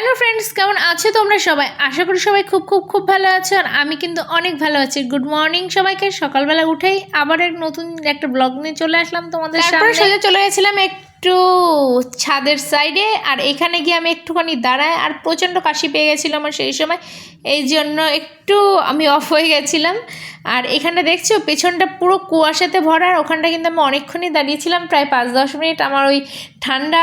Hello friends, কেমন আছো তোমরা সবাই? আশা করি সবাই খুব খুব খুব ভালো আছো। আর আমি কিন্তু অনেক ভালো আছি। গুড মর্নিং সবাইকে। সকালবেলা উঠেই আবার নতুন একটা ব্লগ নিয়ে চলে আসলাম তোমাদের সামনে। তারপরে সোজা চলে গেছিলাম একটু ছাদের সাইডে, আর এখানে গিয়ে আমি একটুখানি দাঁড়াই, আর প্রচণ্ড কাশি পেয়ে গেছিলো আমার সেই সময়, এই জন্য একটু আমি অফ হয়ে গেছিলাম। আর এখানটা দেখছো পেছনটা পুরো কুয়াশাতে ভরা, আর ওখানটা কিন্তু আমি অনেকক্ষণই দাঁড়িয়েছিলাম, প্রায় 5-10 মিনিট। আমার ওই ঠান্ডা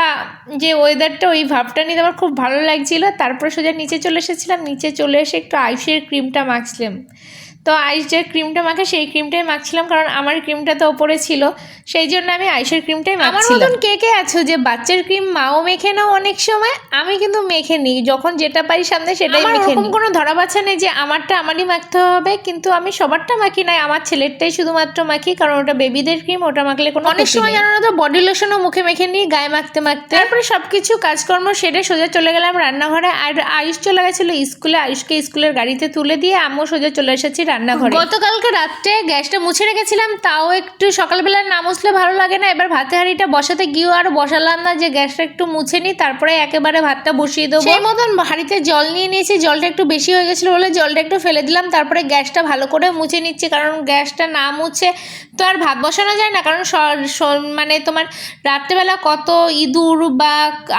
যে ওয়েদারটা, ওই ভাবটা নিতে আমার খুব ভালো লাগছিলো। তারপরে সোজা নিচে চলে এসেছিলাম, নিচে চলে এসে একটু আইসের ক্রিমটা মাখছিলাম। তো আইস যে ক্রিমটা মাখে সেই ক্রিমটাই মাখছিলাম, কারণ আমার ক্রিমটা তো ওপরে ছিল, সেই জন্য আমি আইসের ক্রিমটাই মাখছিলাম। আমার মতন কে কে আছো যে বাচ্চার ক্রিম মাও মেখে নাও অনেক সময়? আমি কিন্তু মেখে নিই, যখন যেটা পাই সামনে সেটাই মেখে নিই। কোনো ধরা বাচ্চা নেই যে আমারটা আমারই মাখতে হবে, কিন্তু আমি সবারটা মাখি নাই, আমার ছেলেরটাই শুধুমাত্র মাখি, কারণ ওটা বেবিদের ক্রিম, ওটা মাখলে কোনো অনেক সময় জানো না তো বডি লোশনও মুখে মেখে নিই গায়ে মাখতে মাখতে। তারপরে সব কিছু কাজকর্ম সেরে সোজা চলে গেলাম রান্নাঘরে। আর আয়ুষ চলে গেছিলো স্কুলে, আয়ুষকে স্কুলের গাড়িতে তুলে দিয়ে আমিও সোজা চলে এসেছি রান্নাঘরে। গতকালকে রাত্রে গ্যাসটা মুছে রেখেছিলাম, তাও একটু সকালবেলা না মুছলে ভালো লাগে না। এবার ভাতের হাঁড়িটা বসাতে গিয়েও আর বসালাম না, যে গ্যাসটা একটু মুছে নিই, তারপরে একেবারে ভাতটা বসিয়ে দেবো। সেই মতন হাঁড়িতে জল নিয়ে নিয়েছি, জলটা একটু বেশি হয়ে গেছিলো বলে জলটা একটু ফেলে দিলাম। তারপরে গ্যাসটা ভালো করে মুছে নিচ্ছি, কারণ গ্যাসটা না মুছে তো আর ভাত বসানো যায় না। কারণ মানে তোমার রাত্রেবেলা কত ইঁদুর বা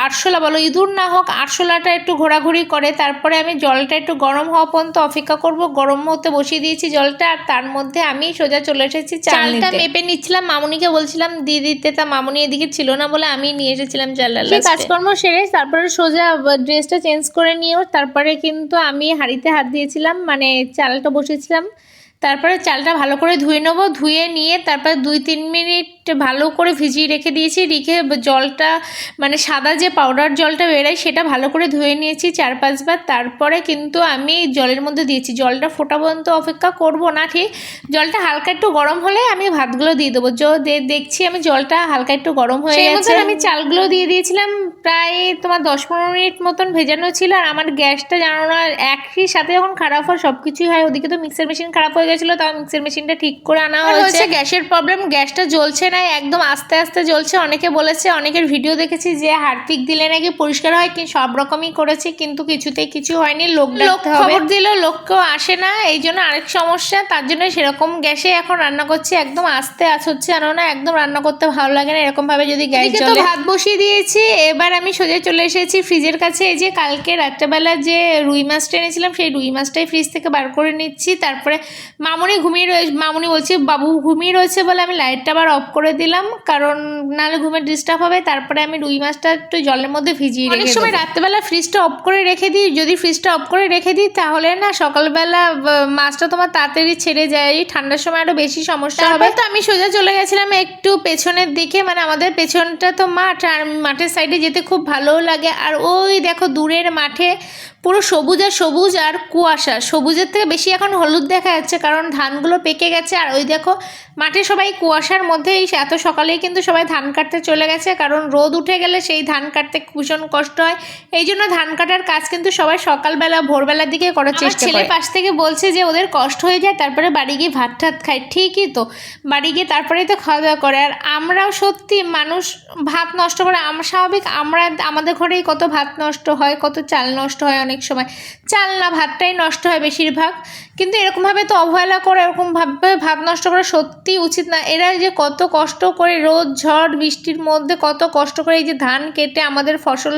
আরশোলা, বলো ইঁদুর না হোক, আরশোলাটা একটু ঘোরাঘুরি করে। তারপরে আমি জলটা একটু গরম হওয়া পর্যন্ত অপেক্ষা করব। গরম হতে বসিয়ে দিয়েছি জলটা, আর তার মধ্যে আমি সোজা চলে এসেছি চালটা মেপে নিচ্ছিলাম। মামুনিকে বলছিলাম দিয়ে দিতে, তা মামুনি এদিকে ছিল না বলে আমি নিয়ে এসেছিলাম চালটা। কাজকর্ম সেরে তারপরে সোজা ড্রেসটা চেঞ্জ করে নিয়েও তারপরে কিন্তু আমি হাঁড়িতে হাত দিয়েছিলাম, মানে চালটা বসেছিলাম। তারপরে চালটা ভালো করে ধুয়ে নেবো, ধুয়ে নিয়ে তারপরে 2-3 মিনিট ভালো করে ভিজিয়ে রেখে দিয়েছি। রেখে জলটা মানে সাদা যে পাউডার জলটা বেরোয় সেটা ভালো করে ধুয়ে নিয়েছি 4-5 বার। তারপরে কিন্তু আমি জলের মধ্যে দিয়েছি, জলটা ফোটা পর্যন্ত অপেক্ষা করব না, ঠিক জলটা হালকা একটু গরম হলে আমি ভাতগুলো দিয়ে দেবো। দেখছি আমি জলটা হালকা একটু গরম হয়ে গেছে, আমি চালগুলো দিয়ে দিয়েছিলাম। প্রায় তোমার 10-15 মিনিট মতন ভেজানো ছিল। আর আমার গ্যাসটা জানো না একই সাথে যখন খারাপ হয় সব কিছুই হয়। ওদিকে তো মিক্সার মেশিন খারাপ হয়ে গেছিলো, তাও মিক্সার মেশিনটা ঠিক করে আনা হয়েছে। গ্যাসের প্রবলেম, গ্যাসটা জ্বলছে না, একদম আস্তে আস্তে জ্বলছে। অনেকে বলেছে, অনেকের ভিডিও দেখেছি যে হারপিক দিলে নাকি পরিষ্কার হয়, কি সব রকমই করেছি কিন্তু কিছুতেই কিছু হয়নি। লোক খবর দিলেও লোক কেউ আসে না, এই জন্য আরেক সমস্যা। তার জন্য সেরকম গ্যাসে এখন রান্না করছি, একদম আস্তে হচ্ছে জানো না, একদম রান্না করতে ভালো লাগে না এরকম ভাবে যদি গ্যাস জ্বলে। ভাত বসিয়ে দিয়েছি, এবার আমি সোজা চলে এসেছি ফ্রিজের কাছে। এই যে কালকে রাত্রেবেলা যে রুই মাছটা এনেছিলাম, সেই রুই মাছটাই ফ্রিজ থেকে বার করে নিচ্ছি। তারপরে মামুনি বলছে বাবু ঘুমিয়ে রয়েছে বলে আমি লাইটটা আবার অফ করে দিলাম, কারণ নাহলে ঘুমের ডিস্টার্ব হবে। তারপরে আমি রুই মাছটা একটু জলের মধ্যে ভিজিয়ে রেখে, অনেক সময় রাত্রেবেলা ফ্রিজটা অফ করে রেখে দিই। যদি ফ্রিজটা অফ করে রেখে দিই তাহলে না সকালবেলা মাছটা তোমার তাড়াতাড়ি ছেড়ে যায়, ঠান্ডার সময় আরও বেশি সমস্যা হবে। তো আমি সোজা চলে গেছিলাম একটু পেছনের দিকে, মানে আমাদের পেছনটা তো মাঠ, আর মাঠের সাইডে যেতে খুব ভালোও লাগে। আর ওই দেখো দূরের মাঠে পুরো সবুজ আর সবুজ আর কুয়াশা, সবুজের থেকে বেশি এখন হলুদ দেখা যাচ্ছে, কারণ ধানগুলো পেকে গেছে। আর ওই দেখো মাঠে সবাই কুয়াশার মধ্যে এত সকালেই কিন্তু সবাই ধান কাটতে চলে গেছে, কারণ রোদ উঠে গেলে সেই ধান কাটতে ভীষণ কষ্ট হয়। এই জন্য ধান কাটার কাজ কিন্তু সবাই সকালবেলা ভোরবেলার দিকে করার চেষ্টা করে। ছেলে পাশ থেকে বলছে যে ওদের কষ্ট হয়ে যায়, তারপরে বাড়ি গিয়ে ভাত টাত খায়। ঠিকই তো, বাড়ি গিয়ে তারপরেই তো খাওয়া দাওয়া করে। আর আমরাও সত্যি মানুষ ভাত নষ্ট করে, স্বাভাবিক, আমাদের ঘরেই কত ভাত নষ্ট হয়, কত চাল নষ্ট হয়, অনেক সময় চাল না ভাতটাই নষ্ট হয় বেশিরভাগ। কিন্তু এরকমভাবে তো অবহেলা করে, এরকমভাবে ভাত নষ্ট করা সত্যি উচিত না। এরা যে কত কষ্ট করে রোদ ঝড় বৃষ্টির মধ্যে কত কষ্ট করে এই যে ধান কেটে আমাদের ফসল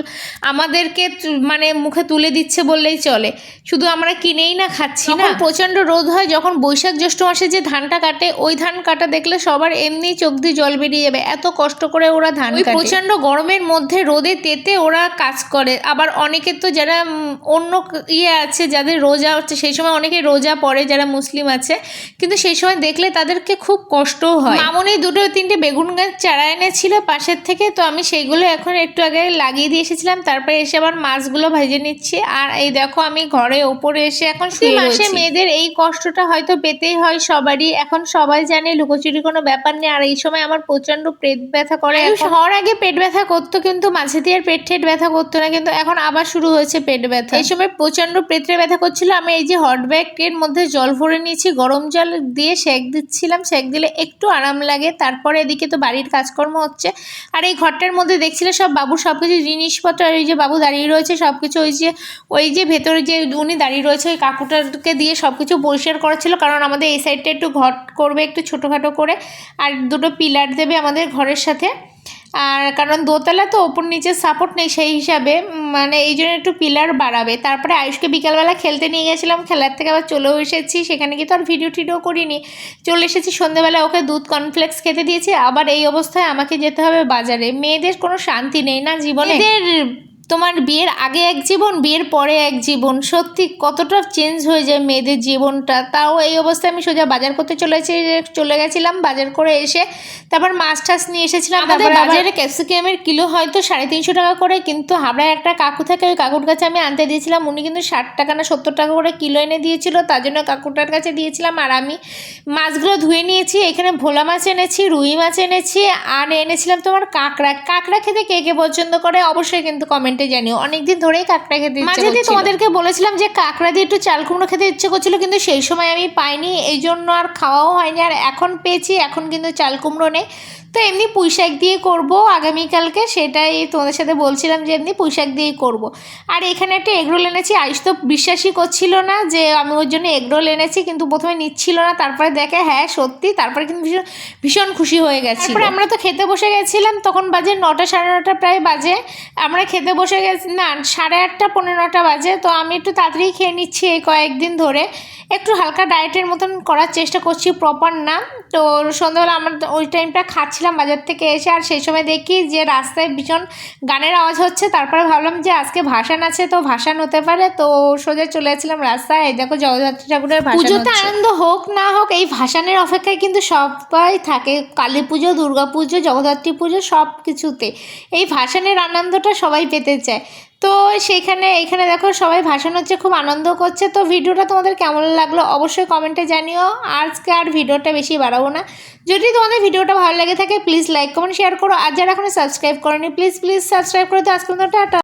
আমাদেরকে মানে মুখে তুলে দিচ্ছে বললেই চলে। শুধু আমরা কিনেই না খাচ্ছি না, প্রচণ্ড রোদ হয় যখন বৈশাখ জ্যৈষ্ঠ মাসে যে ধানটা কাটে, ওই ধান কাটা দেখলে সবার এমনি চোখ দিয়ে জল বেরিয়ে যাবে, এত কষ্ট করে ওরা ধান কাটে। প্রচণ্ড গরমের মধ্যে রোদে তেতে ওরা কাজ করে। আবার অনেকের তো যারা অন্য আছে, যাদের রোজা হচ্ছে, সেই সময় অনেকে রোজা পড়ে যারা মুসলিম আছে, কিন্তু সেই সময় দেখলে তাদেরকে খুব কষ্টও হয়। মামুনি 2-3টে বেগুন গাছ চারা এনেছিল পাশের থেকে, তো আমি সেইগুলো এখন একটু আগে লাগিয়ে দিয়ে এসেছিলাম। তারপরে এসে আবার মাছগুলো ভেজে নিচ্ছি। আর এই দেখো আমি ঘরে ওপরে এসে এখন মাসে মেয়েদের এই কষ্টটা হয়তো পেতেই হয় সবারই, এখন সবাই জানে লুকোচুরি কোনো ব্যাপার নেই। আর এই সময় আমার প্রচণ্ড পেট ব্যথা করে। হওয়ার আগে পেট ব্যথা করতো, কিন্তু মাঝে দিয়ে আর পেট ব্যথা করতো না, কিন্তু এখন আবার শুরু হয়েছে পেট ব্যথা। এই সময় প্রচণ্ড পেটে ব্যথা করছিল। আমি এই যে হট ব্যাগের মধ্যে জল ভরে নিয়েছি, গরম জল দিয়ে সেঁক দিচ্ছিলাম। সেঁক সেঁক দিলে একটু আরাম লাগে। তারপরে এদিকে তো বাড়ির কাজকর্ম হচ্ছে। আর এই ঘরটার মধ্যে দেখছিলে সব বাবুর সব কিছু জিনিসপত্র, আর ওই যে বাবু দাঁড়িয়ে রয়েছে সব কিছু ওই যে ভেতরে যে উনি দাঁড়িয়ে রয়েছে ওই কাকুটাকে দিয়ে সব কিছু পরিষ্কার করাচ্ছিল, কারণ আমাদের এই সাইডটা একটু ঘর করবে একটু ছোটোখাটো করে, আর দুটো পিলার দেবে আমাদের ঘরের সাথে। আর কারণ দোতলা তো ওপর নিচে সাপোর্ট নেই, সেই হিসাবে মানে এই জন্য একটু পিলার বাড়াবে। তারপরে আয়ুষকে বিকালবেলা খেলতে নিয়ে গেছিলাম, খেলার থেকে আবার চলেও এসেছি। সেখানে গিয়ে তো আর ভিডিও টিডিও করিনি, চলে এসেছি সন্ধ্যেবেলা। ওকে দুধ কর্নফ্লেক্স খেতে দিয়েছি। আবার এই অবস্থায় আমাকে যেতে হবে বাজারে। মেয়েদের কোনো শান্তি নেই না জীবনে। তোমার বিয়ের আগে এক জীবন, বিয়ের পরে এক জীবন, সত্যি কতটা চেঞ্জ হয়ে যায় মেয়েদের জীবনটা। তাও এই অবস্থায় আমি সোজা বাজার করতে চলে গেছিলাম। বাজার করে এসে তারপর মাছ টাছ নিয়ে এসেছিলাম। তারপরে বাজারে ক্যাপসিকামের কিলো হয়তো 350 টাকা করে, কিন্তু হাবড়ায় একটা কাকু থাকে, ওই কাকুর কাছে আমি আনতে দিয়েছিলাম। উনি কিন্তু 60 টাকা না 70 টাকা করে কিলো এনে দিয়েছিল, তার জন্য কাকুটার কাছে দিয়েছিলাম। আর আমি মাছগুলো ধুয়ে নিয়েছি। এখানে ভোলা মাছ এনেছি, রুই মাছ এনেছি, আর এনেছিলাম তোমার কাঁকড়া খেতে কে কে পছন্দ করে অবশ্যই কিন্তু কমেন্ট জানিও। অনেকদিন ধরেই কাঁকড়া খেতে ইচ্ছে করছিল। তোমাদেরকে বলেছিলাম যে কাঁকড়া দিয়ে একটু চাল কুমড়ো খেতে ইচ্ছে করছিল, কিন্তু সেই সময় আমি পাইনি, এই জন্য আর খাওয়াও হয়নি। আর এখন পেয়েছি, এখন কিন্তু চাল কুমড়ো নেই। তো এমনি পুঁইশাক দিয়ে করব আগামীকালকে, সেটাই তোমাদের সাথে বলছিলাম যে এমনি পুঁইশাক দিয়েই করব। আর এখানে একটা এগরোল এনেছি। আয়ুষ তো বিশ্বাসই করছিল না যে আমি ওর জন্য এগরোল এনেছি, কিন্তু প্রথমে নিচ্ছিল না, তারপরে দেখে হ্যাঁ সত্যি, তারপরে কিন্তু ভীষণ খুশি হয়ে গেছি। তারপরে আমরা তো খেতে বসে গেছিলাম, তখন বাজে 9টা 9:30 প্রায় বাজে। আমরা খেতে বসে গেছি না 8:30 পৌনে 9টা বাজে। তো আমি একটু তাড়াতাড়ি খেয়ে নিচ্ছি এই কয়েকদিন ধরে, একটু হালকা ডায়েটের মতন করার চেষ্টা করছি, প্রপার না। তো সন্ধ্যাবেলা আমরা ওই টাইমটা খাচ্ছিলাম বাজার থেকে এসে, আর সেই সময় দেখি যে রাস্তায় ভীষণ গানের আওয়াজ হচ্ছে। তারপরে ভাবলাম যে আজকে ভাসান আছে, তো ভাসান হতে পারে, তো সোজা চলে গেছিলাম রাস্তায়। এই দেখো জগদ্ধাত্রী ঠাকুরের ভাসান। পুজোতে আনন্দ হোক না হোক, এই ভাসানের অপেক্ষায় কিন্তু সবাই থাকে। কালী পুজো, দুর্গা পুজো, জগদ্ধাত্রী পুজো, সব কিছুতে এই ভাসানের আনন্দটা সবাই পেতে চায়। তো এখানে দেখো সবাই ভাসান হচ্ছে, খুব আনন্দ করছে। তো ভিডিওটা তোমাদের কেমন লাগলো অবশ্যই কমেন্টে জানিও। আজকে আর ভিডিওটা বেশি বাড়াবো না। যদি তোমাদের ভিডিওটা ভালো লাগে থাকে প্লিজ লাইক কমেন্ট শেয়ার করো। আর যারা এখনো সাবস্ক্রাইব করোনি প্লিজ সাবস্ক্রাইব করে তো। আজকে টাটা।